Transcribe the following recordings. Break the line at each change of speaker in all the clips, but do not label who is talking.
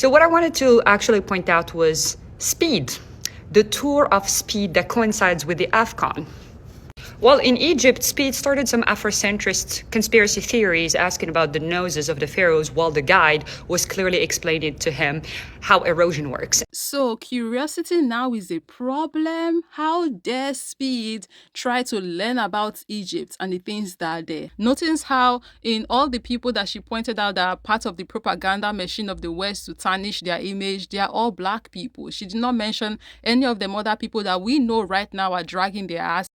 So what I wanted to actually point out was speed, the tour of speed that coincides with the AFCON. Well, in Egypt, speed started some Afrocentrist conspiracy theories asking about the noses of the pharaohs, while the guide was clearly explaining to him how erosion works.
So curiosity now is a problem. How dare Speed try to learn about Egypt and the things that are there? Notice how in all the people that she pointed out that are part of the propaganda machine of the West to tarnish their image, they are all black people. She did not mention any of them other people that we know right now are dragging their ass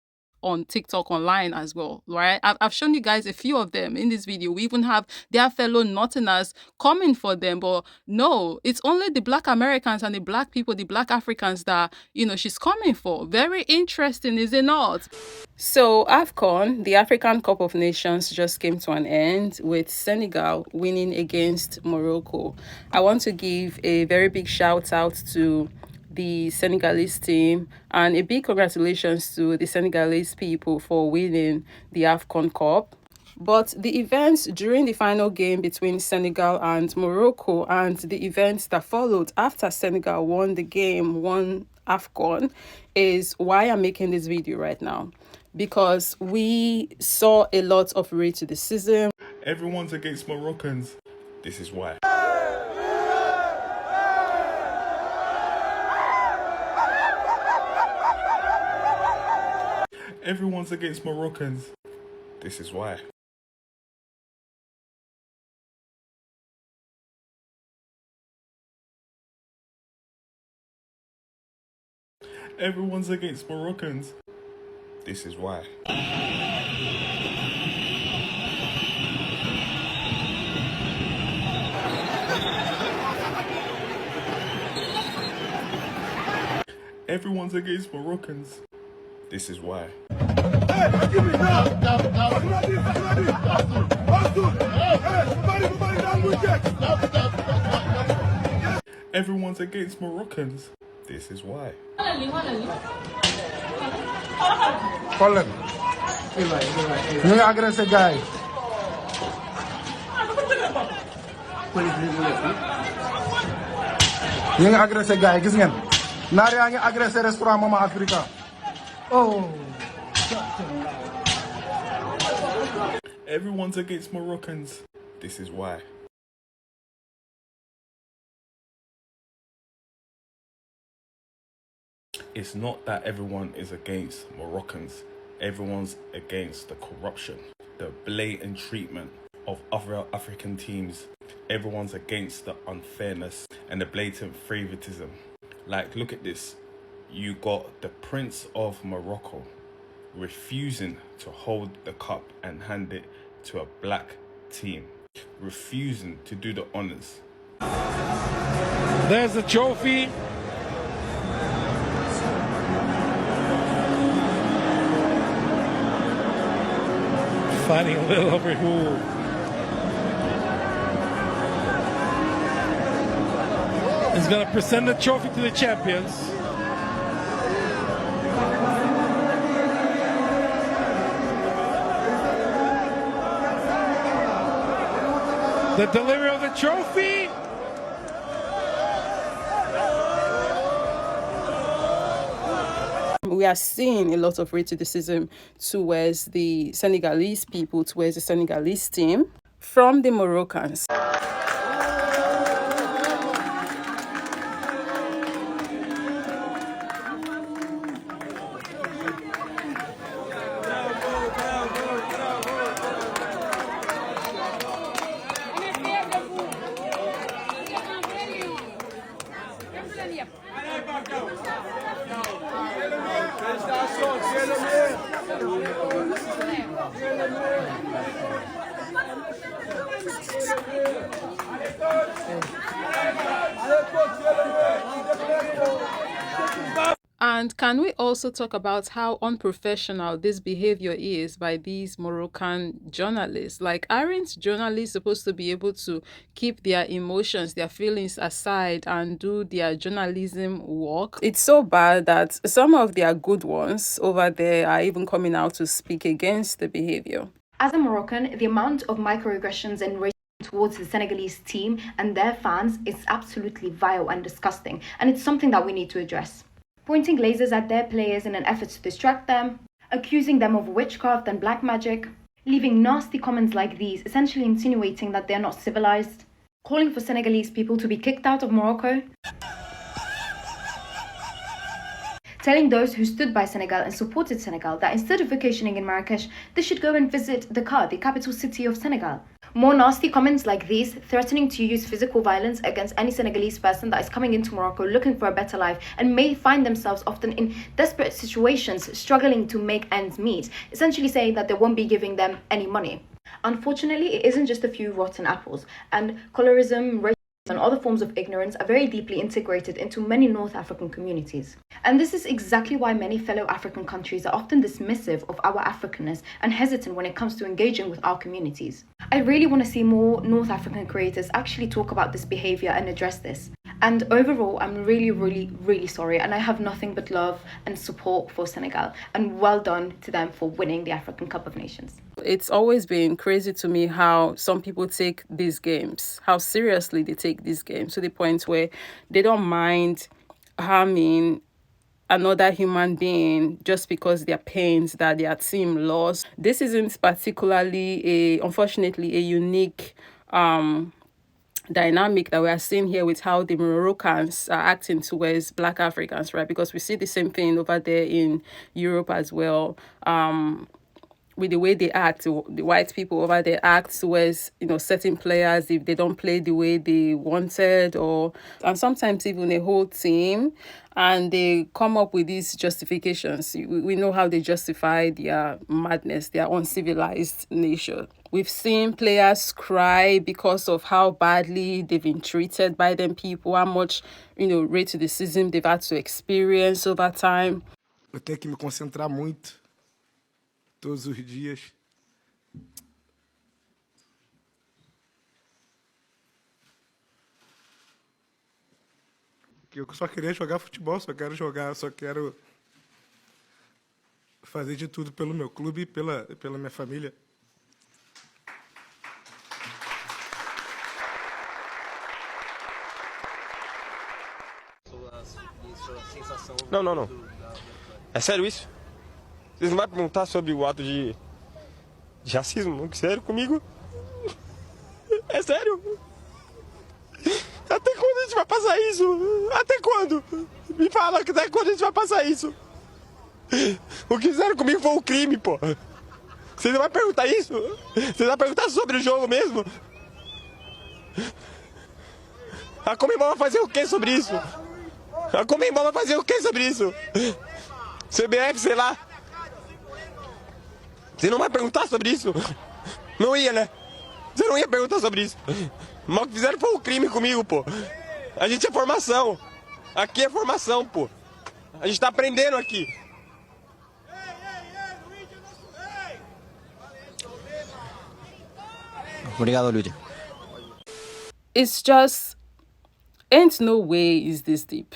on TikTok online as well, right? I've shown you guys a few of them in this video. We even have their fellow Northerners coming for them, but no, it's only the Black Americans and the Black people, the Black Africans that, she's coming for. Very interesting, is it not? So AFCON, the African Cup of Nations, just came to an end with Senegal winning against Morocco. I want to give a very big shout out to the Senegalese team and a big congratulations to the Senegalese people for winning the AFCON Cup. But the events during the final game between Senegal and Morocco and the events that followed after Senegal won the game, won AFCON, is why I'm making this video right now. Because we saw a lot of prejudice.
Everyone's against Moroccans. This is why. Everyone's against Moroccans. This is why. Everyone's against Moroccans. This is why. Everyone's against Moroccans. This is why. Everyone's against Moroccans. This is why.
Colin, ñu ngi agressé gars yi. ñu ngi agressé gars yi gis ngeen. Naar yaa ngi agressé restaurant Mama Africa. Oh.
Everyone's against Moroccans. This is why. It's not that everyone is against Moroccans. Everyone's against the corruption, the blatant treatment of other African teams. Everyone's against the unfairness and the blatant favoritism. Like, look at this. You got the Prince of Morocco refusing to hold the cup and hand it to a black team, refusing to do the honors.
There's the trophy. Fighting a little over who. Is going to present the trophy to the champions. The delivery of the trophy.
We are seeing a lot of criticism towards the Senegalese people, towards the Senegalese team from the Moroccans. And can we also talk about how unprofessional this behavior is by these Moroccan journalists? Like, aren't journalists supposed to be able to keep their emotions, their feelings aside and do their journalism work? It's so bad that some of their good ones over there are even coming out to speak against the behavior.
As a Moroccan, the amount of microaggressions and racism towards the Senegalese team and their fans is absolutely vile and disgusting, and it's something that we need to address. Pointing lasers at their players in an effort to distract them, accusing them of witchcraft and black magic, leaving nasty comments like these, essentially insinuating that they're not civilized, calling for Senegalese people to be kicked out of Morocco, telling those who stood by Senegal and supported Senegal that instead of vacationing in Marrakesh, they should go and visit Dakar, the capital city of Senegal. More nasty comments like these, threatening to use physical violence against any Senegalese person that is coming into Morocco looking for a better life and may find themselves often in desperate situations, struggling to make ends meet, essentially saying that they won't be giving them any money. Unfortunately, it isn't just a few rotten apples, and colorism, racism, and other forms of ignorance are very deeply integrated into many North African communities. And this is exactly why many fellow African countries are often dismissive of our Africanness and hesitant when it comes to engaging with our communities. I really want to see more North African creators actually talk about this behavior and address this. And overall, I'm really sorry, and I have nothing but love and support for Senegal, and well done to them for winning the African Cup of Nations.
It's always been crazy to me how some people take these games, how seriously they take these games, to the point where they don't mind harming another human being just because their pains that their team lost. This isn't particularly unfortunately a unique dynamic that we are seeing here with how the Moroccans are acting towards Black Africans, right? Because we see the same thing over there in Europe as well. With the way they act, the white people over there act towards, certain players if they don't play the way they wanted, and sometimes even a whole team, and they come up with these justifications. We know how they justify their madness, their uncivilized nature. We've seen players cry because of how badly they've been treated by them people, how much, racism they've had to experience over time.
Eu tenho que me concentrar muito todos os dias. Eu só queria jogar futebol, só quero fazer de tudo pelo meu clube e pela minha família.
Não. É sério isso? Vocês não vão perguntar sobre o ato de racismo? Sério comigo? É sério? Até quando a gente vai passar isso? Até quando? Me fala, até quando a gente vai passar isso? O que fizeram comigo foi um crime, pô. Vocês não vão perguntar isso? Vocês vão perguntar sobre o jogo mesmo? A Comembol vai fazer o que sobre isso? A Comembol vai fazer o que sobre isso? CBF, sei lá. Você não vai perguntar sobre isso? Não ia, né? Você não ia perguntar sobre isso. Mas o que fizeram foi um crime comigo, pô. A gente é formação. Aqui é formação, pô. A gente tá aprendendo aqui.
Obrigado, Luigi.
It's just, ain't no way is this deep.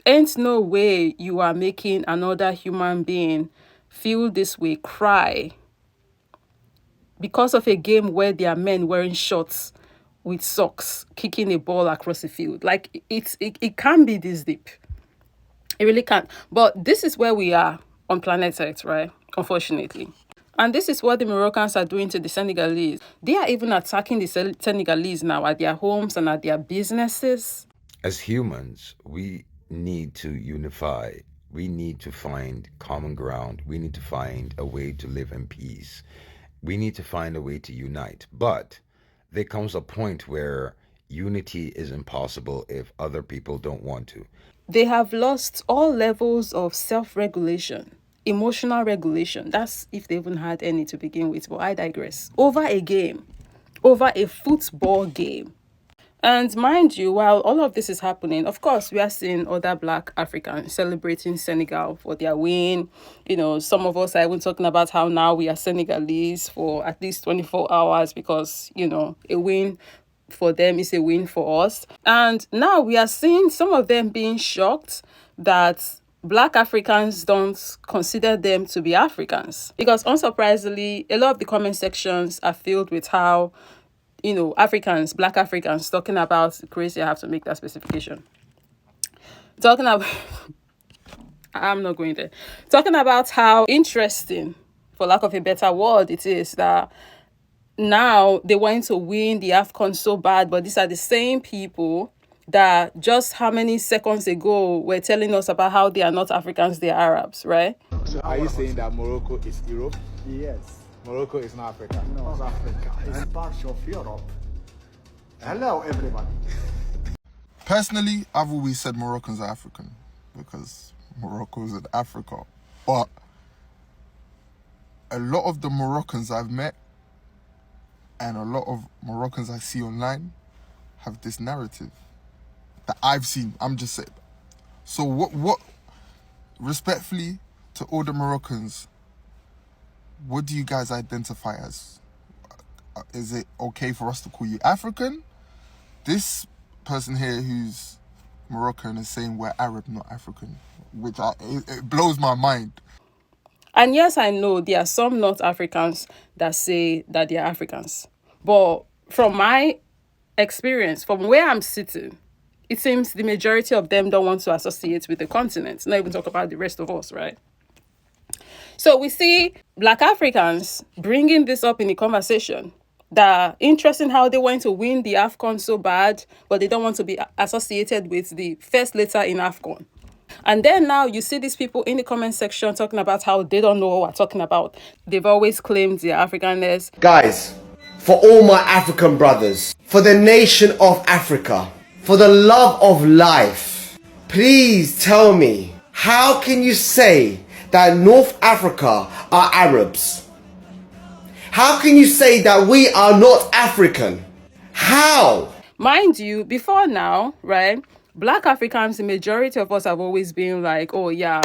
Ain't no way you are making another human being feel this way, cry, because of a game where there are men wearing shorts with socks, kicking a ball across the field. Like, it can't be this deep. It really can't. But this is where we are on planet Earth, right? Unfortunately. And this is what the Moroccans are doing to the Senegalese. They are even attacking the Senegalese now at their homes and at their businesses.
As humans, we need to unify. We need to find common ground. We need to find a way to live in peace. We need to find a way to unite. But there comes a point where unity is impossible if other people don't want to.
They have lost all levels of self-regulation, emotional regulation. That's if they even had any to begin with, but I digress. Over a game, over a football game. And mind you, while all of this is happening, of course, we are seeing other Black Africans celebrating Senegal for their win. Some of us are even talking about how now we are Senegalese for at least 24 hours because, a win for them is a win for us. And now we are seeing some of them being shocked that Black Africans don't consider them to be Africans. Because unsurprisingly, a lot of the comment sections are filled with how Africans, Black Africans, talking about, crazy, I have to make that specification. Talking about, I'm not going there. Talking about how interesting, for lack of a better word, it is that now they want to win the AFCON so bad, but these are the same people that just how many seconds ago were telling us about how they are not Africans, they are Arabs, right?
So are you saying that Morocco is Europe?
Yes.
Morocco is not Africa?
No, it's Africa. It's part of Europe. Hello, everybody.
Personally, I've always said Moroccans are African because Morocco's in Africa. But a lot of the Moroccans I've met and a lot of Moroccans I see online have this narrative that I've seen. I'm just saying. So what respectfully to all the Moroccans, what do you guys identify as? Is it okay for us to call you African? This person here who's Moroccan is saying we're Arab, not African, which it blows my mind.
And yes, I know there are some North Africans that say that they are Africans. But from my experience, from where I'm sitting, it seems the majority of them don't want to associate with the continent, not even talk about the rest of us, right? So we see Black Africans bringing this up in the conversation. That interesting how they want to win the AFCON so bad, but they don't want to be associated with the first letter in AFCON. And then now you see these people in the comment section talking about how they don't know what we're talking about. They've always claimed their Africanness.
Guys, for all my African brothers, for the nation of Africa, for the love of life, please tell me, how can you say that North Africa are Arabs? How can you say that we are not African? How?
Mind you, before now, right, Black Africans, the majority of us have always been like, oh yeah,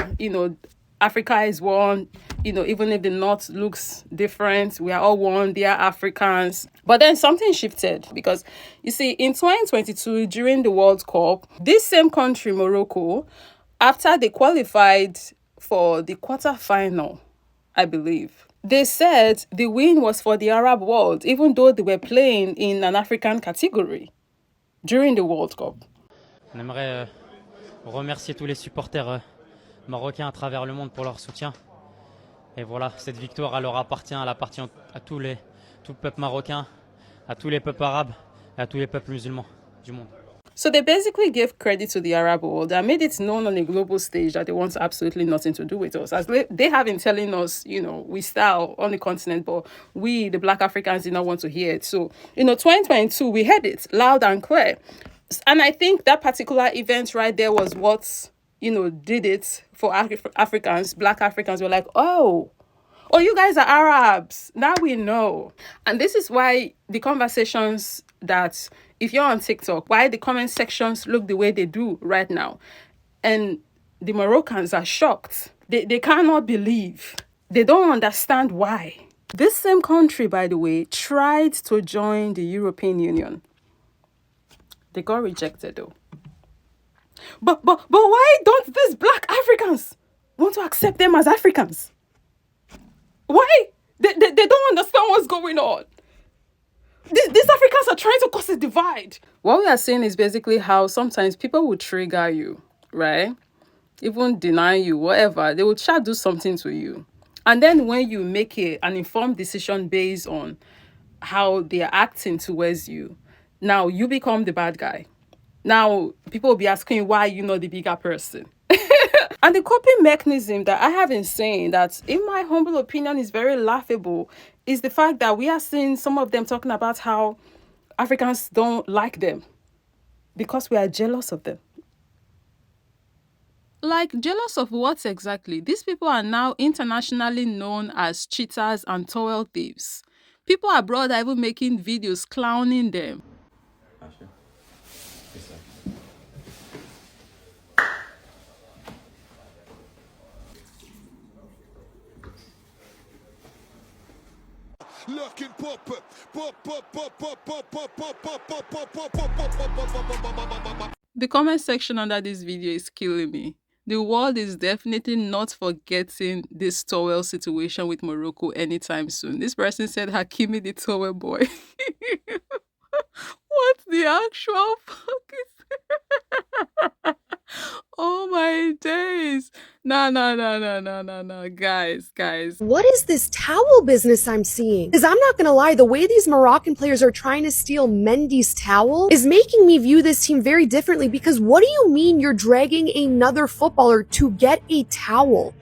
Africa is one, even if the North looks different, we are all one, they are Africans. But then something shifted because, you see, in 2022, during the World Cup, this same country, Morocco, after they qualified for the quarterfinal, I believe, they said the win was for the Arab world, even though they were playing in an African category during the World Cup.
On aimerait remercier tous les supporters marocains à travers le monde pour leur soutien. Et voilà, cette victoire, elle leur appartient, elle appartient à tout le peuple marocain, à tous les peuples arabes et à tous les peuples musulmans du monde.
So they basically gave credit to the Arab world and made it known on a global stage that they want absolutely nothing to do with us. As they have been telling us, we style on the continent, but we, the Black Africans, did not want to hear it. So, 2022, we heard it loud and clear. And I think that particular event right there was what, did it for Africans. Black Africans were like, oh, you guys are Arabs. Now we know. And this is why the conversations that, if you're on TikTok, why the comment sections look the way they do right now. And the Moroccans are shocked. They cannot believe. They don't understand why. This same country, by the way, tried to join the European Union. They got rejected though. But why don't these Black Africans want to accept them as Africans? Why? They don't understand what's going on. These Africans are trying to cause a divide. What we are saying is basically how sometimes people will trigger you, right? Even deny you, whatever. They will try to do something to you. And then when you make an informed decision based on how they are acting towards you, now you become the bad guy. Now people will be asking why you're not the bigger person. And the coping mechanism that I have been saying that, in my humble opinion, is very laughable is the fact that we are seeing some of them talking about how Africans don't like them because we are jealous of them. Like, jealous of what exactly? These people are now internationally known as cheaters and towel thieves. People abroad are even making videos clowning them.
Looking
The comment section under this video is killing me. The world is definitely not forgetting this towel situation with Morocco anytime soon. This person said Hakimi the towel boy. What the actual fuck is Oh my days. No, guys.
What is this towel business I'm seeing? Because I'm not gonna lie, the way these Moroccan players are trying to steal Mendy's towel is making me view this team very differently, because what do you mean you're dragging another footballer to get a towel?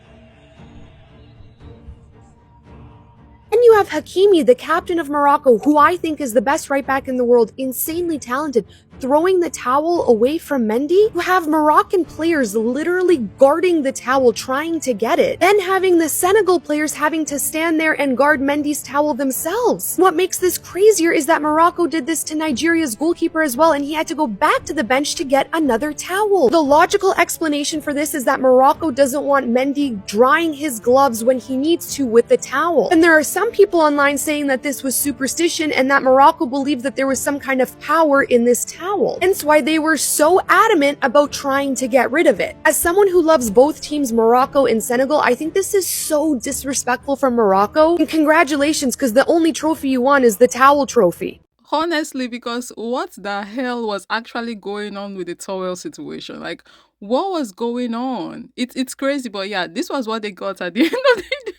And you have Hakimi, the captain of Morocco, who I think is the best right back in the world, insanely talented, throwing the towel away from Mendy. You have Moroccan players literally guarding the towel, trying to get it. Then having the Senegal players having to stand there and guard Mendy's towel themselves. What makes this crazier is that Morocco did this to Nigeria's goalkeeper as well, and he had to go back to the bench to get another towel. The logical explanation for this is that Morocco doesn't want Mendy drying his gloves when he needs to with the towel. And there are some people online saying that this was superstition and that Morocco believed that there was some kind of power in this towel. Hence why they were so adamant about trying to get rid of it. As someone who loves both teams, Morocco and Senegal, I think this is so disrespectful from Morocco. And congratulations, because the only trophy you won is the towel trophy.
Honestly, because what the hell was actually going on with the towel situation? Like, what was going on? It's crazy, but yeah, this was what they got at the end of the day.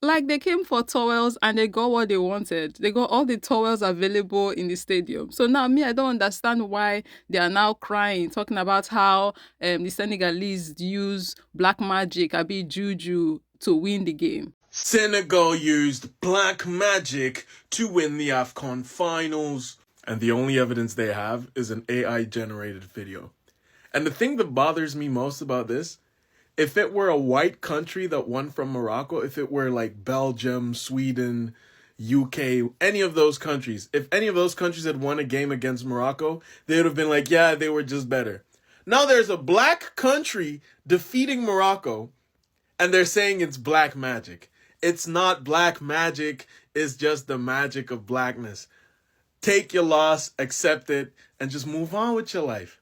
Like, they came for towels and they got what they wanted. They got all the towels available in the stadium. So now, I don't understand why they are now crying, talking about how the Senegalese use black magic, abi juju, to win the game.
Senegal used black magic to win the AFCON finals. And the only evidence they have is an AI-generated video. And the thing that bothers me most about this, if it were a white country that won from Morocco, if it were like Belgium, Sweden, UK, any of those countries, if any of those countries had won a game against Morocco, they would have been like, yeah, they were just better. Now there's a black country defeating Morocco, and they're saying it's black magic. It's not black magic, it's just the magic of blackness. Take your loss, accept it, and just move on with your life.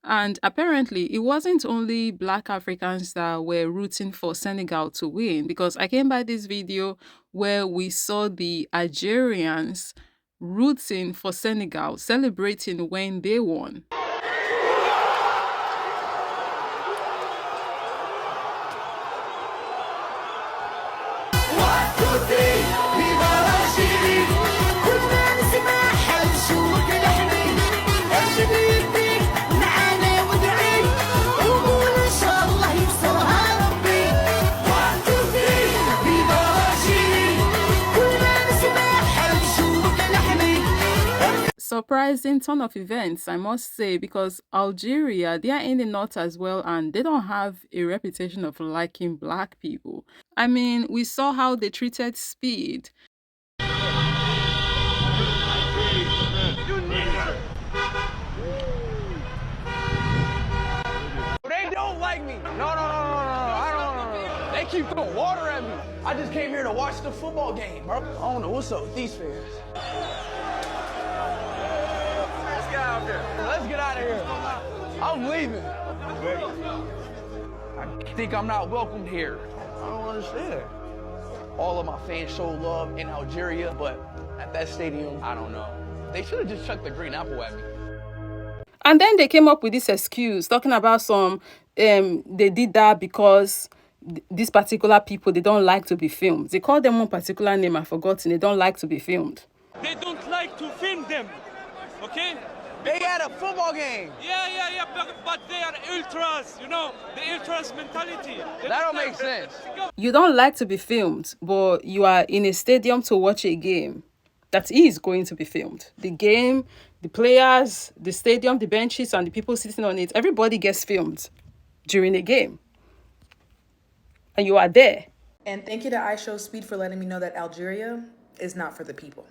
And apparently, it wasn't only Black Africans that were rooting for Senegal to win, because I came by this video where we saw the Algerians rooting for Senegal, celebrating when they won. Surprising turn of events, I must say, because Algeria, they are in the north as well, and they don't have a reputation of liking black people. I mean, we saw how they treated Speed.
They don't like me. No. I don't. They keep throwing water at me. I just came here to watch the football game, bro. I don't know what's up with these fans. Let's get out of here. I'm leaving. I think I'm not welcomed here. I don't understand. All of my fans show love in Algeria, but at that stadium, I don't know. They should have just chucked the green apple at me.
And then they came up with this excuse, talking about some, they did that because these particular people, they don't like to be filmed. They called them one particular name, I've forgotten. They don't like to be filmed.
They don't like to film them, okay?
They had a football game.
Yeah, but they are ultras, you know, the ultras mentality.
That don't make sense.
You don't like to be filmed, but you are in a stadium to watch a game that is going to be filmed. The game, the players, the stadium, the benches, and the people sitting on it, everybody gets filmed during a game. And you are there.
And thank you to iShowSpeed for letting me know that Algeria is not for the people.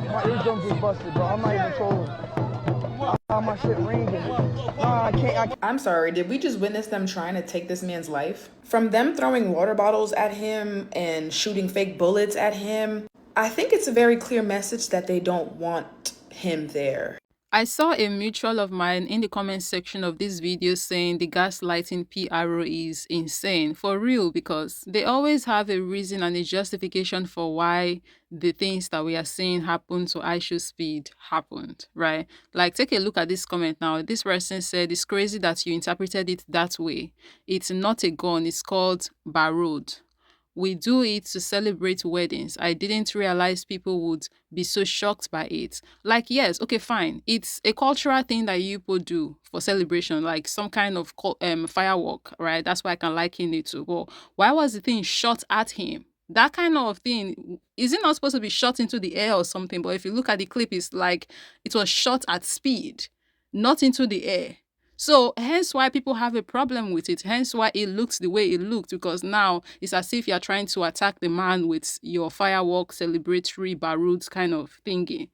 My eardrums is busted, bro. I'm not even trolling. My shit ringing. I can't.
I'm sorry, did we just witness them trying to take this man's life? From them throwing water bottles at him and shooting fake bullets at him, I think it's a very clear message that they don't want him there.
I saw a mutual of mine in the comment section of this video saying the gaslighting PRO is insane, for real, because they always have a reason and a justification for why the things that we are seeing happen to Aisha Speed happened, right? Like, take a look at this comment now. This person said, it's crazy that you interpreted it that way. It's not a gun, it's called barod. We do it to celebrate weddings. I didn't realize people would be so shocked by it. Like, yes, okay, fine. It's a cultural thing that you people do for celebration, like some kind of firework, right? That's why I can liken it to. Well, why was the thing shot at him? That kind of thing, is it not supposed to be shot into the air or something? But if you look at the clip, it's like it was shot at speed, not into the air. So hence why people have a problem with it. Hence why it looks the way it looked, because now it's as if you're trying to attack the man with your firework, celebratory baroods kind of thingy.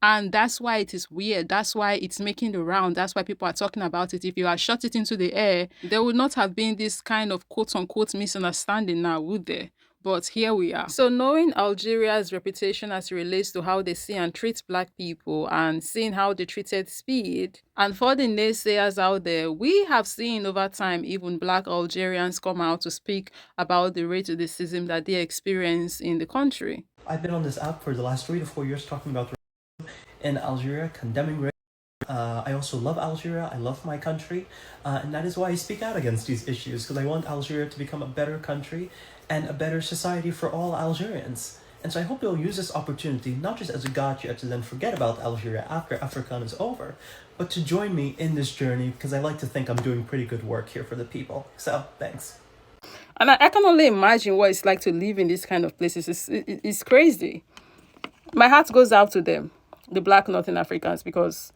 And that's why it is weird. That's why it's making the round. That's why people are talking about it. If you had shot it into the air, there would not have been this kind of quote-unquote misunderstanding now, would there? But here we are. So knowing Algeria's reputation as it relates to how they see and treat Black people, and seeing how they treated Speed, and for the naysayers out there, we have seen over time even Black Algerians come out to speak about the racism that they experience in the country.
I've been on this app for the last 3 to 4 years talking about racism in Algeria, condemning racism. I also love Algeria, I love my country, and that is why I speak out against these issues, because I want Algeria to become a better country and a better society for all Algerians. And so I hope they'll use this opportunity not just as a gotcha to then forget about Algeria after AFCON is over, but to join me in this journey, because I like to think I'm doing pretty good work here for the people. So, thanks.
And I can only imagine what it's like to live in these kind of places. It's crazy. My heart goes out to them, the Black Northern Africans, because...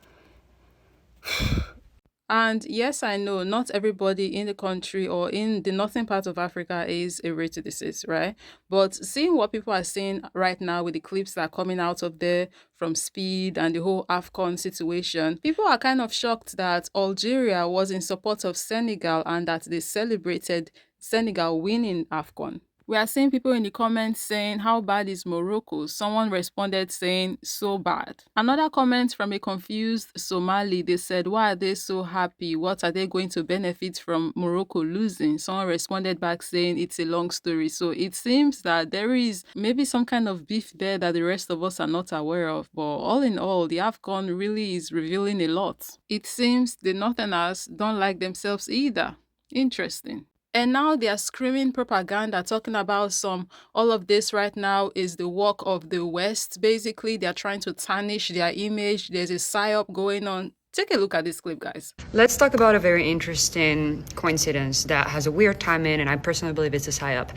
And yes, I know not everybody in the country or in the northern part of Africa is a racist, right? But seeing what people are saying right now with the clips that are coming out of there from Speed and the whole AFCON situation, people are kind of shocked that Algeria was in support of Senegal and that they celebrated Senegal winning AFCON. We are seeing people in the comments saying, how bad is Morocco? Someone responded saying, so bad. Another comment from a confused Somali, they said, why are they so happy? What are they going to benefit from Morocco losing? Someone responded back saying, it's a long story. So it seems that there is maybe some kind of beef there that the rest of us are not aware of. But all in all, the AFCON really is revealing a lot. It seems the Northerners don't like themselves either. Interesting. And now they are screaming propaganda, talking about all of this right now is the work of the West. Basically, they are trying to tarnish their image. There's a psyop going on. Take a look at this clip, guys.
Let's talk about a very interesting coincidence that has a weird timing, and I personally believe it's a psyop.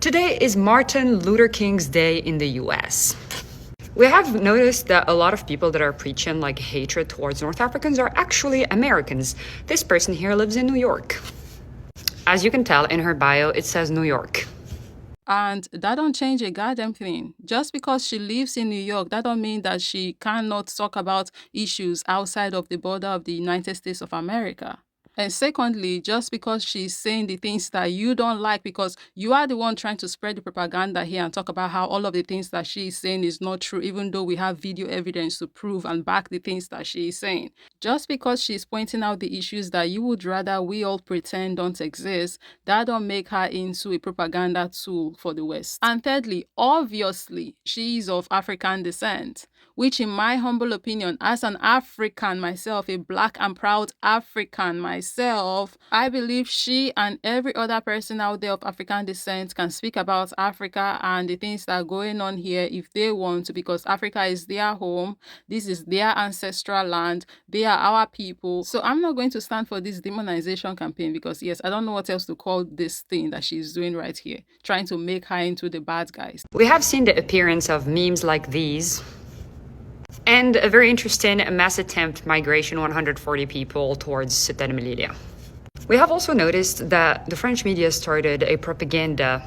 Today is Martin Luther King's Day in the US. We have noticed that a lot of people that are preaching like hatred towards North Africans are actually Americans. This person here lives in New York. As you can tell in her bio, it says New York.
And that don't change a goddamn thing. Just because she lives in New York, that don't mean that she cannot talk about issues outside of the border of the United States of America. And secondly, just because she's saying the things that you don't like, because you are the one trying to spread the propaganda here and talk about how all of the things that she is saying is not true, even though we have video evidence to prove and back the things that she is saying. Just because she's pointing out the issues that you would rather we all pretend don't exist, that don't make her into a propaganda tool for the West. And thirdly, obviously, she is of African descent, which in my humble opinion, as an African myself, a Black and proud African myself, I believe she and every other person out there of African descent can speak about Africa and the things that are going on here if they want to, because Africa is their home, this is their ancestral land, they are our people. So I'm not going to stand for this demonization campaign, because yes, I don't know what else to call this thing that she's doing right here, trying to make her into the bad guys.
We have seen the appearance of memes like these, and a very interesting mass attempt migration, 140 people towards Ceuta and Melilla. We have also noticed that the French media started a propaganda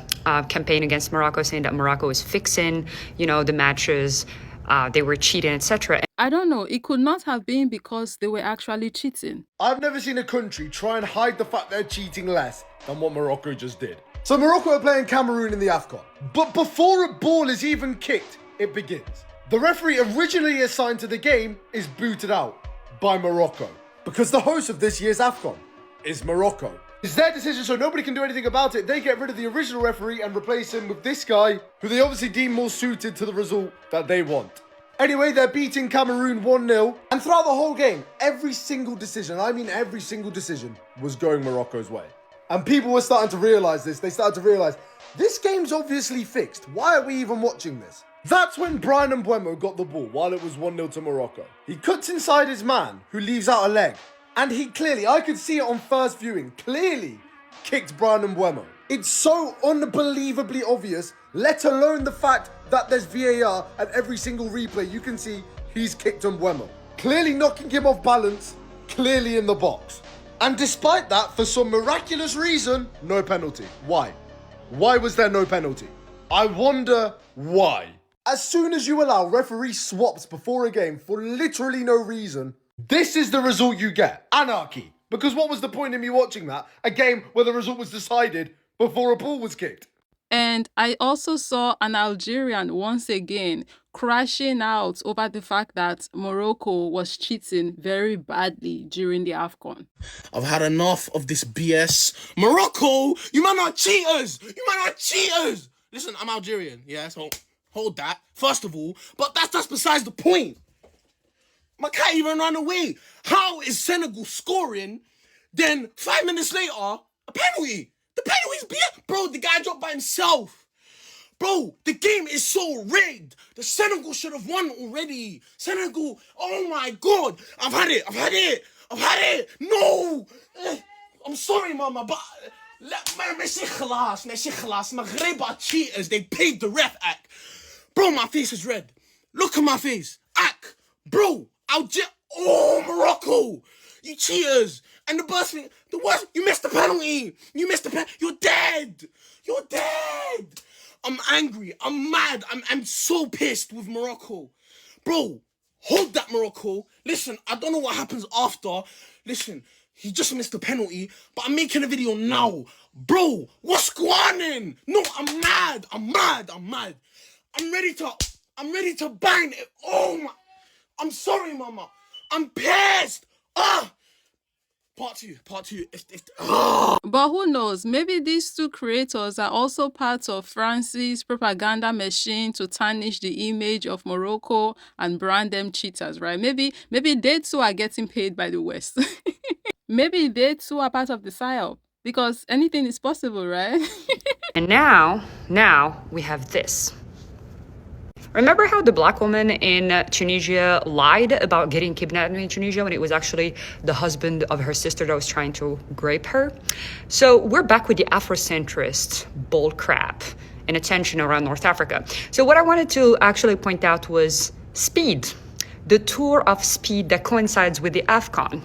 campaign against Morocco, saying that Morocco is fixing, the matches, they were cheating, etc.
I don't know, it could not have been because they were actually cheating.
I've never seen a country try and hide the fact they're cheating less than what Morocco just did. So Morocco are playing Cameroon in the AFCON, but before a ball is even kicked, it begins. The referee originally assigned to the game is booted out. by Morocco. Because the host of this year's AFCON is Morocco. It's their decision, so nobody can do anything about it. They get rid of the original referee and replace him with this guy, who they obviously deem more suited to the result that they want. Anyway, they're beating Cameroon 1-0, and throughout the whole game, every single decision, I mean every single decision, was going Morocco's way. And people were starting to realise this. They started to realise, this game's obviously fixed. Why are we even watching this? That's when Brian Mbeumo got the ball while it was 1-0 to Morocco. He cuts inside his man, who leaves out a leg. And he clearly, I could see it on first viewing, clearly kicked Brian Mbeumo. It's so unbelievably obvious, let alone the fact that there's VAR at every single replay. You can see he's kicked Mbeumo. Clearly knocking him off balance, clearly in the box. And despite that, for some miraculous reason, no penalty. Why? Why was there no penalty? I wonder why. As soon as you allow referee swaps before a game for literally no reason, this is the result you get. Anarchy. Because what was the point in me watching that? A game where the result was decided before a ball was kicked.
And I also saw an Algerian once again crashing out over the fact that Morocco was cheating very badly during the AFCON.
I've had enough of this BS. Morocco, you man are cheaters. You man are cheaters. Listen, I'm Algerian, yeah, so hold that, first of all. But that's besides the point. I can't even run away. How is Senegal scoring, then 5 minutes later, a penalty? The penalty's BS. Bro, the guy dropped by himself. Bro, the game is so rigged. The Senegal should have won already. Senegal, oh my God. I've had it. No. I'm sorry, mama, but... ماشي خلاص. Maghreb are cheaters. They paid the ref act. Bro, my face is red. Look at my face. Act. Bro, oh, Morocco. You cheaters. And the worst, you missed the penalty. You're dead. I'm angry. I'm mad. I'm so pissed with Morocco. Bro, hold that, Morocco. Listen, I don't know what happens after. Listen, he just missed the penalty, but I'm making a video now. Bro, what's going on? No, I'm mad. I'm ready to bang it. Oh my. I'm sorry, mama. I'm pissed. Part two.
But who knows? Maybe these two creators are also part of France's propaganda machine to tarnish the image of Morocco and brand them cheaters, right? Maybe they too are getting paid by the West. Maybe they too are part of the PSYOP, because anything is possible, right?
And now we have this. Remember how the black woman in Tunisia lied about getting kidnapped in Tunisia when it was actually the husband of her sister that was trying to rape her? So we're back with the Afrocentrist bull crap and attention around North Africa. So what I wanted to actually point out was speed, the tour of speed that coincides with the AFCON.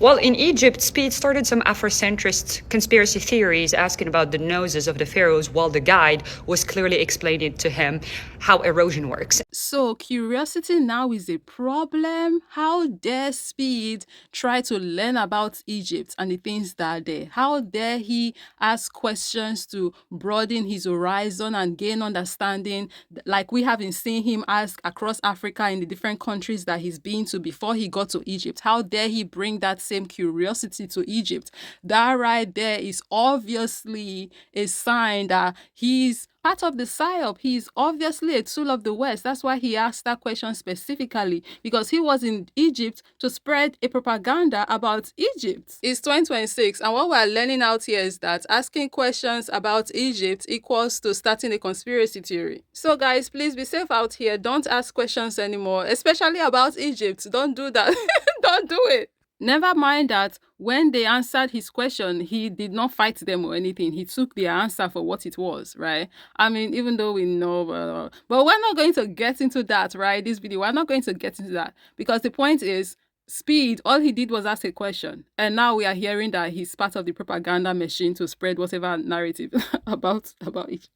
Well, in Egypt, Speed started some Afrocentrist conspiracy theories asking about the noses of the pharaohs, while the guide was clearly explaining to him how erosion works.
So curiosity now is a problem. How dare Speed try to learn about Egypt and the things that are there? How dare he ask questions to broaden his horizon and gain understanding, like we haven't seen him ask across Africa in the different countries that he's been to before he got to Egypt? How dare he bring that same curiosity to Egypt? That right there is obviously a sign that he's part of the PSYOP. He's obviously a tool of the West. That's why he asked that question specifically, because he was in Egypt to spread a propaganda about Egypt. It's 2026, and what we're learning out here is that asking questions about Egypt equals to starting a conspiracy theory. So guys, please be safe out here. Don't ask questions anymore, especially about Egypt. Don't do that. Don't do it. Never mind that when they answered his question, he did not fight them or anything. He took their answer for what it was, right? I mean, even though we know, but we're not going to get into that, right? This video, we're not going to get into that, because the point is, Speed, all he did was ask a question. And now we are hearing that he's part of the propaganda machine to spread whatever narrative about it.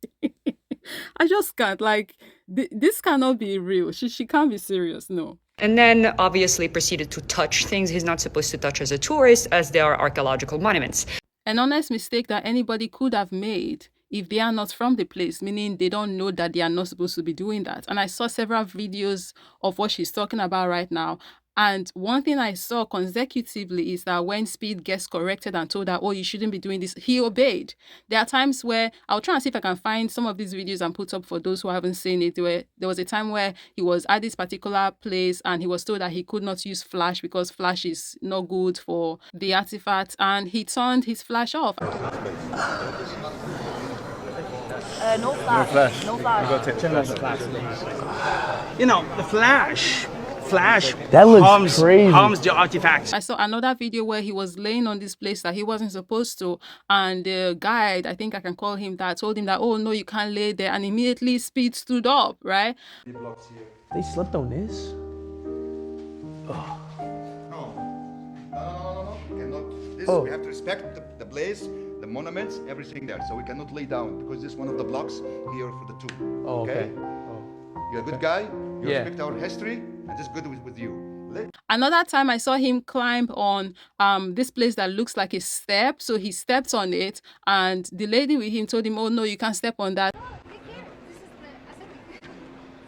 I just can't, like, this cannot be real. She can't be serious, no.
And then obviously proceeded to touch things he's not supposed to touch as a tourist, as they are archaeological monuments.
An honest mistake that anybody could have made if they are not from the place, meaning they don't know that they are not supposed to be doing that. And I saw several videos of what she's talking about right now. And one thing I saw consecutively is that when Speed gets corrected and told that, oh, you shouldn't be doing this, he obeyed. There are times where I'll try and see if I can find some of these videos and put up for those who haven't seen it. Where there was a time where he was at this particular place and he was told that he could not use flash because flash is not good for the artifact, and he turned his flash off.
No flash. No flash. We've got to turn off the flash. You know, the flash
That looks crazy.
harms the artifacts.
I saw another video where he was laying on this place that he wasn't supposed to, and the guide, I think I can call him that, told him that, oh no, you can't lay there, and immediately Speed stood up, right?
They slept on this?
No. We cannot. This
Oh.
we have to respect the place, the monuments, everything there. So we cannot lay down because this is one of the blocks here for the tomb.
Oh, okay.
You're a good guy. You
Yeah.
respect our history, and this is good with you.
Another time I saw him climb on this place that looks like a step. So he stepped on it, and the lady with him told him, oh no, you can't step on that.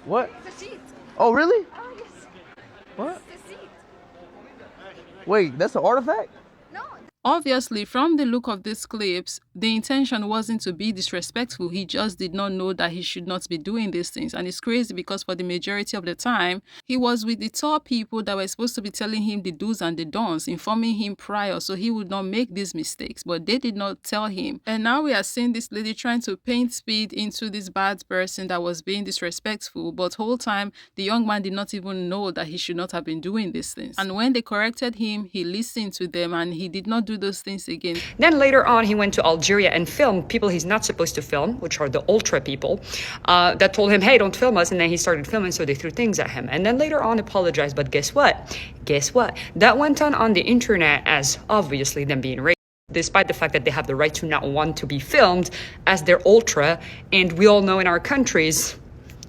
What?
It's a sheet.
Oh, really?
Oh, yes.
What?
It's a sheet.
Wait, that's an artifact?
Obviously, from the look of these clips, the intention wasn't to be disrespectful. He just did not know that he should not be doing these things. And it's crazy because for the majority of the time, he was with the top people that were supposed to be telling him the do's and the don'ts, informing him prior so he would not make these mistakes. But they did not tell him. And now we are seeing this lady trying to paint Speed into this bad person that was being disrespectful. But whole time, the young man did not even know that he should not have been doing these things. And when they corrected him, he listened to them and he did not do those things again.
Then later on, he went to Algeria and filmed people he's not supposed to film, which are the ultra people, that told him, hey, don't film us. And then he started filming, so they threw things at him. And then later on apologized. But guess what? That went on the internet as obviously them being racist, despite the fact that they have the right to not want to be filmed as their ultra. And we all know in our countries,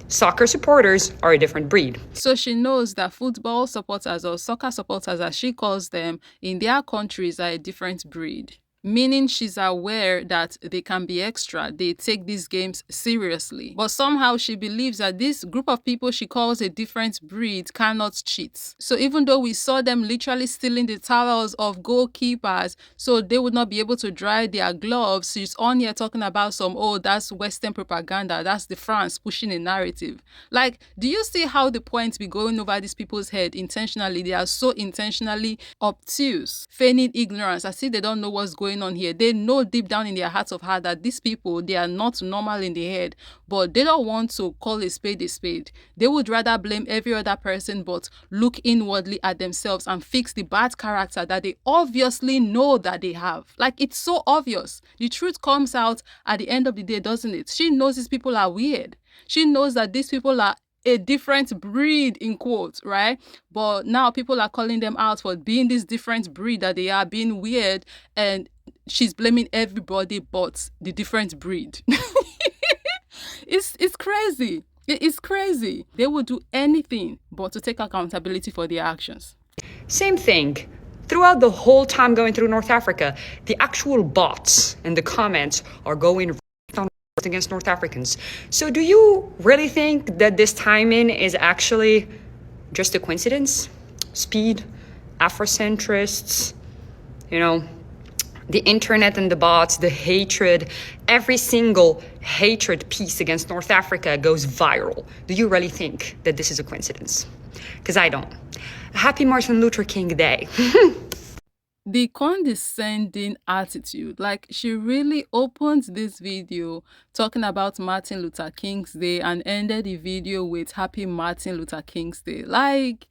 soccer supporters are a different breed.
So she knows that football supporters, or soccer supporters as she calls them, in their countries are a different breed. Meaning she's aware that they can be extra. They take these games seriously. But somehow she believes that this group of people she calls a different breed cannot cheat. So even though we saw them literally stealing the towels of goalkeepers so they would not be able to dry their gloves, she's on here talking about some, oh, that's Western propaganda. That's the France pushing a narrative. Like, do you see how the points be going over these people's head intentionally? They are so intentionally obtuse, feigning ignorance, as if they don't know what's going on here. They know deep down in their hearts of heart that these people, they are not normal in the head, but they don't want to call a spade a spade. They would rather blame every other person but look inwardly at themselves and fix the bad character that they obviously know that they have. Like, it's so obvious. The truth comes out at the end of the day, doesn't it? She knows these people are weird. She knows that these people are a different breed, in quotes, right? But now people are calling them out for being this different breed that they are, being weird, and she's blaming everybody but the different breed. It's crazy. It's crazy. They will do anything but to take accountability for their actions.
Same thing. Throughout the whole time going through North Africa, the actual bots in the comments are going against North Africans. So do you really think that this timing is actually just a coincidence? Speed, Afrocentrists, the internet and the bots, the hatred, every single hatred piece against North Africa goes viral. Do you really think that this is a coincidence? Because I don't. Happy Martin Luther King Day.
The condescending attitude, like she really opened this video talking about Martin Luther King's Day and ended the video with Happy Martin Luther King's Day. Like,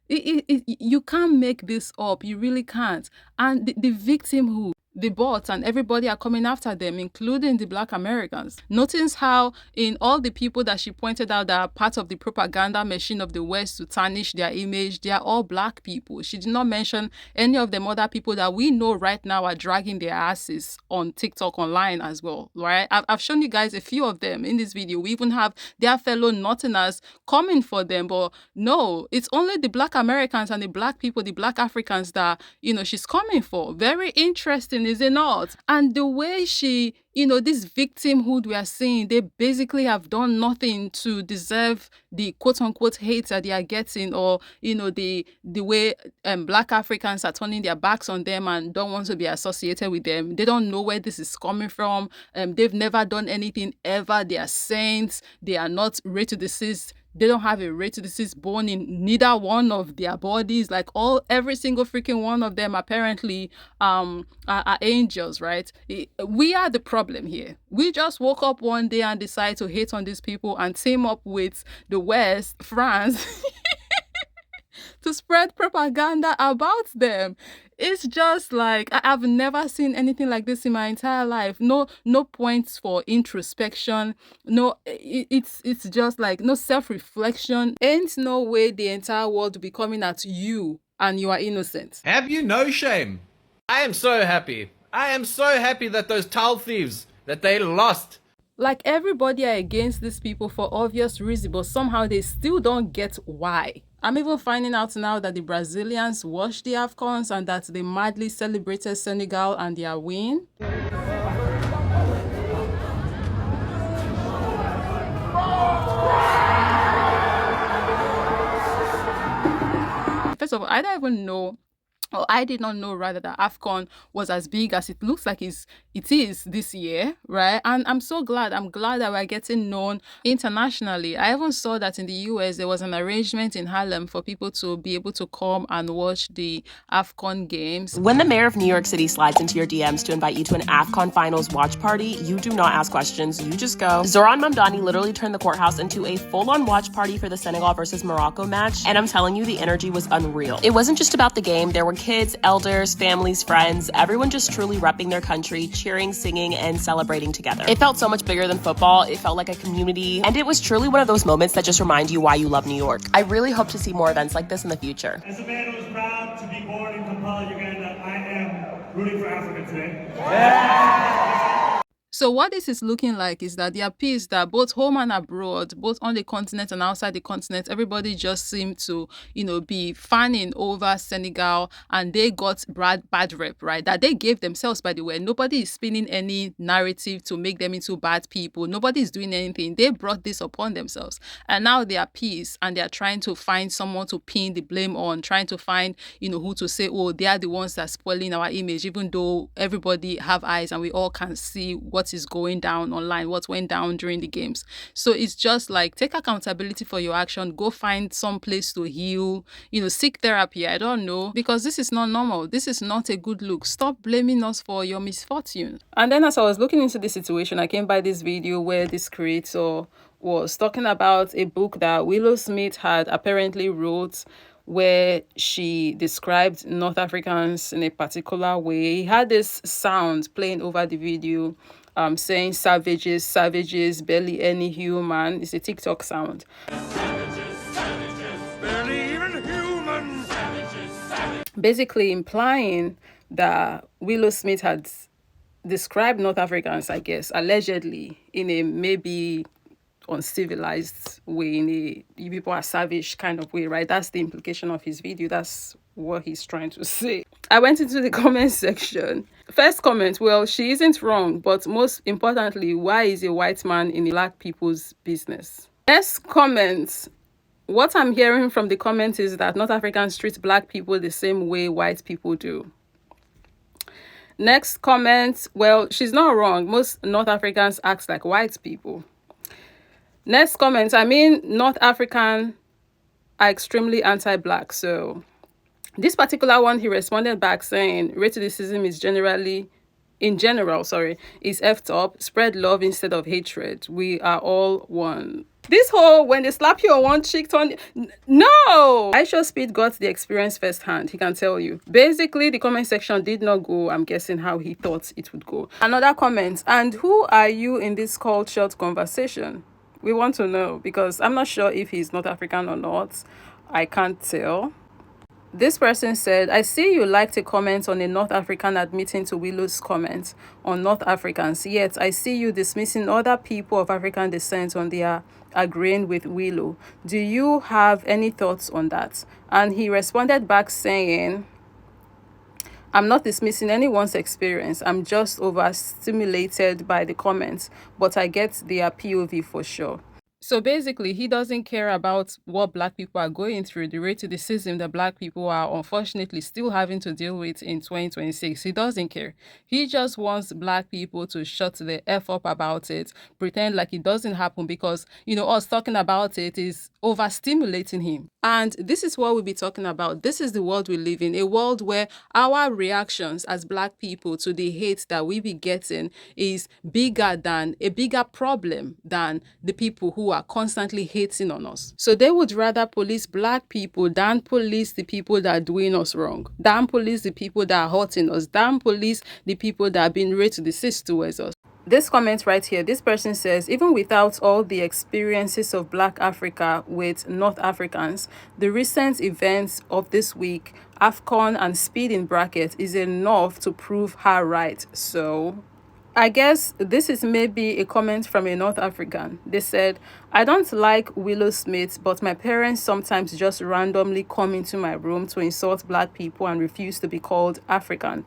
you can't make this up. You really can't. And the victimhood, the bots and everybody are coming after them, including the Black Americans. Notice how in all the people that she pointed out that are part of the propaganda machine of the West to tarnish their image, they are all Black people. She did not mention any of them other people that we know right now are dragging their asses on TikTok online as well, right? I've shown you guys a few of them in this video. We even have their fellow Northerners coming for them, but no, it's only the Black Americans and the Black people, the Black Africans that, she's coming for. Very interesting person, is it not? And the way she, this victimhood we are seeing, they basically have done nothing to deserve the quote-unquote hate that they are getting, or, the way Black Africans are turning their backs on them and don't want to be associated with them. They don't know where this is coming from. They've never done anything ever. They are saints. They are not ritualists. They don't have a ritualist bone in neither one of their bodies. Like every single freaking one of them apparently are angels, right? We are the problem here. We just woke up one day and decided to hate on these people and team up with the West, France, to spread propaganda about them. It's just like, I've never seen anything like this in my entire life. No points for introspection. No, it's just like no self-reflection. Ain't no way the entire world will be coming at you and you are innocent.
Have you no shame? I am so happy. I am so happy that those towel thieves, that they lost.
Like, everybody are against these people for obvious reasons, but somehow they still don't get why. I'm even finding out now that the Brazilians watched the AFCONs and that they madly celebrated Senegal and their win. First of all, I don't even know, or I did not know rather, that AFCON was as big as it looks like it is this year, right? And I'm so glad. I'm glad that we're getting known internationally. I even saw that in the US, there was an arrangement in Harlem for people to be able to come and watch the AFCON games.
When the mayor of New York City slides into your DMs to invite you to an AFCON finals watch party, you do not ask questions, you just go. Zoran Mamdani literally turned the courthouse into a full-on watch party for the Senegal versus Morocco match, and I'm telling you, the energy was unreal. It wasn't just about the game. There were kids, elders, families, friends, everyone just truly repping their country, cheering, singing, and celebrating together. It felt so much bigger than football. It felt like a community, and it was truly one of those moments that just remind you why you love New York. I really hope to see more events like this in the future.
As a man who is proud to be born in Kampala, Uganda, I am rooting for Africa today.
So what this is looking like is that there are peace that both home and abroad, both on the continent and outside the continent, everybody just seemed to, be fanning over Senegal, and they got bad rep, right? That they gave themselves, by the way. Nobody is spinning any narrative to make them into bad people. Nobody is doing anything. They brought this upon themselves. And now they are peace, and they are trying to find someone to pin the blame on, trying to find, who to say, oh, they are the ones that are spoiling our image, even though everybody have eyes and we all can see what is going down online, what went down during the games. So it's just like, take accountability for your action, go find some place to heal, seek therapy. I don't know, because this is not normal. This is not a good look. Stop blaming us for your misfortune. And then as I was looking into this situation, I came by this video where this creator was talking about a book that Willow Smith had apparently wrote, where she described North Africans in a particular way. He had this sound playing over the video, saying savages, savages, barely any human. It's a TikTok sound.
Barely even human.
Basically implying that Willow Smith had described North Africans, I guess, allegedly, in a maybe uncivilized way, in a you people are savage kind of way, right? That's the implication of his video. That's what he's trying to say. I went into the comment section. First comment, well, she isn't wrong, but most importantly, why is a white man in black people's business? Next comment, what I'm hearing from the comments is that North Africans treat black people the same way white people do. Next comment, well, she's not wrong. Most North Africans act like white people. Next comment, I mean, North African are extremely anti-black. So this particular one, he responded back saying, racism is in general, is effed up. Spread love instead of hatred. We are all one. This whole, when they slap you on one cheek, no! Aisha Speed got the experience firsthand, he can tell you. Basically, the comment section did not go, I'm guessing, how he thought it would go. Another comment, and who are you in this cultured conversation? We want to know, because I'm not sure if he's North African or not. I can't tell. This person said, I see you liked a comment on a North African admitting to Willow's comment on North Africans, yet I see you dismissing other people of African descent on their agreeing with Willow. Do you have any thoughts on that? And he responded back saying, I'm not dismissing anyone's experience. I'm just overstimulated by the comments, but I get their POV for sure. So basically, he doesn't care about what Black people are going through, the racism that Black people are unfortunately still having to deal with in 2026. He doesn't care. He just wants Black people to shut the F up about it, pretend like it doesn't happen because, us talking about it is overstimulating him. And this is what we'll be talking about. This is the world we live in, a world where our reactions as Black people to the hate that we be getting is a bigger problem than the people who are constantly hating on us. So they would rather police Black people than police the people that are doing us wrong, than police the people that are hurting us, than police the people that are being racist towards us. This comment right here, this person says, even without all the experiences of Black Africa with North Africans, the recent events of this week, AFCON and speed in bracket, is enough to prove her right. So I guess this is maybe a comment from a North African. They said, I don't like Willow Smith, but my parents sometimes just randomly come into my room to insult Black people and refuse to be called African.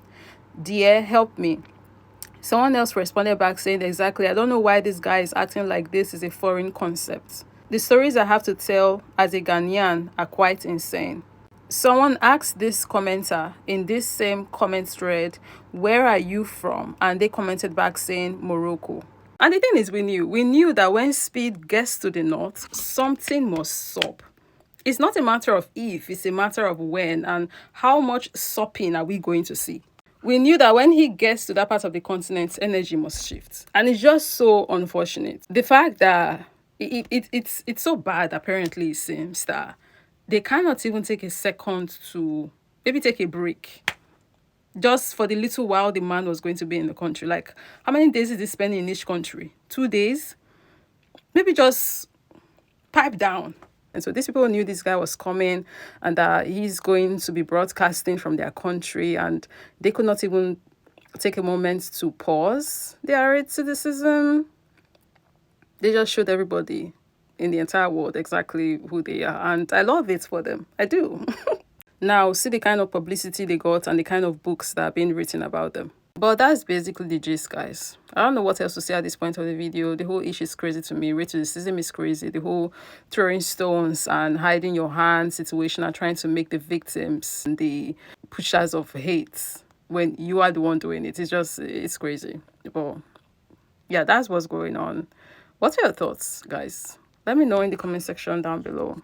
Dear, help me. Someone else responded back saying, exactly, I don't know why this guy is acting like this is a foreign concept. The stories I have to tell as a Ghanaian are quite insane. Someone asked this commenter in this same comment thread, where are you from? And they commented back saying Morocco. And the thing is, we knew that when speed gets to the north, something must stop. It's not a matter of if, it's a matter of when and how much sopping are we going to see. We knew that when he gets to that part of the continent, energy must shift. And it's just so unfortunate. The fact that it's so bad, apparently, it seems that they cannot even take a second to maybe take a break. Just for the little while the man was going to be in the country. Like, how many days is he spending in each country? 2 days? Maybe just pipe down. And so these people knew this guy was coming and that he's going to be broadcasting from their country, and they could not even take a moment to pause their racism. They just showed everybody in the entire world exactly who they are. And I love it for them. I do. Now, see the kind of publicity they got and the kind of books that are being written about them. But that's basically the gist, guys. I don't know what else to say at this point of the video. The whole issue is crazy to me. Racism is crazy. The whole throwing stones and hiding your hand situation and trying to make the victims the pushers of hate when you are the one doing it. It's crazy. But yeah, that's what's going on. What are your thoughts, guys? Let me know in the comment section down below.